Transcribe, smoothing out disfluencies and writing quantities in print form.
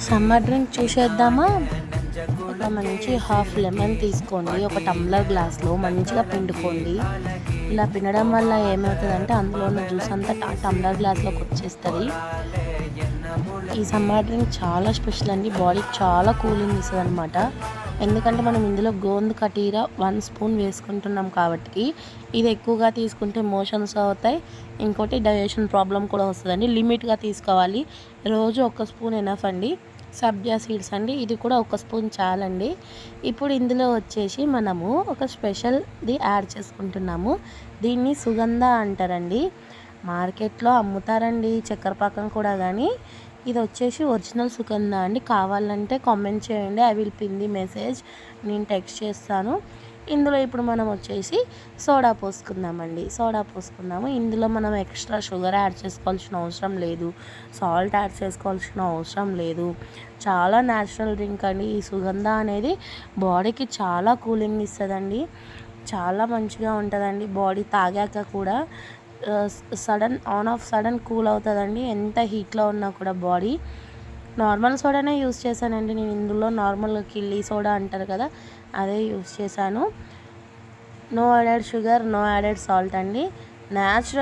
Summer drink చూసేద్దామా. ఒక మంచి హాఫ్ లెమన్ తీసుకోండి, ఒక టంబ్లర్ గ్లాస్లో మంచిగా పిండుకోండి. ఇలా పిండడం వల్ల ఏమవుతుందంటే అందులో ఉన్న జ్యూస్ అంతా టంబ్లర్ గ్లాస్లోకి వచ్చేస్తుంది. ఈ సమ్మర్ డ్రింక్ చాలా స్పెషల్ అండి, బాడీకి చాలా కూలింగ్ ఇస్తుంది అనమాట. ఎందుకంటే మనం ఇందులో గోంద్ కటీరా 1 స్పూన్ వేసుకుంటున్నాం కాబట్టి ఇది ఎక్కువగా తీసుకుంటే మోషన్స్ అవుతాయి. ఇంకోటి డైజెషన్ ప్రాబ్లం కూడా వస్తుందండి. లిమిట్గా తీసుకోవాలి. రోజు 1 స్పూన్ ఎనఫ్ అండి. సబ్జా సీడ్స్ అండి, ఇది కూడా 1 స్పూన్ చాలండి. ఇప్పుడు ఇందులో వచ్చేసి మనము ఒక స్పెషల్ది యాడ్ చేసుకుంటున్నాము. దీన్ని సుగంధ అంటారండి. మార్కెట్లో అమ్ముతారండి చక్కెర పాకం కూడా, కానీ ఇది వచ్చేసి ఒరిజినల్ సుగంధ అండి. కావాలంటే కామెంట్ చేయండి, I will pin the message, నేను టెక్స్ట్ చేస్తాను. ఇందులో ఇప్పుడు మనం వచ్చేసి సోడా పోసుకుందామండి. సోడా పోసుకుందాము. ఇందులో మనం ఎక్స్ట్రా షుగర్ యాడ్ చేసుకోవాల్సిన అవసరం లేదు, సాల్ట్ యాడ్ చేసుకోవాల్సిన అవసరం లేదు. చాలా న్యాచురల్ డ్రింక్ అండి. ఈ సుగంధ అనేది బాడీకి చాలా కూలింగ్ ఇస్తుందండి, చాలా మంచిగా ఉంటుందండి. బాడీ తాగాక కూడా సడన్ కూల్ అవుతుందండి, ఎంత హీట్లో ఉన్నా కూడా బాడీ. నార్మల్ సోడానే యూస్ చేశానండి నేను. ఇందులో నార్మల్ కిల్లీ సోడా అంటారు కదా, అదే యూస్ చేశాను. No added sugar, no added salt అండి. న్యాచురల్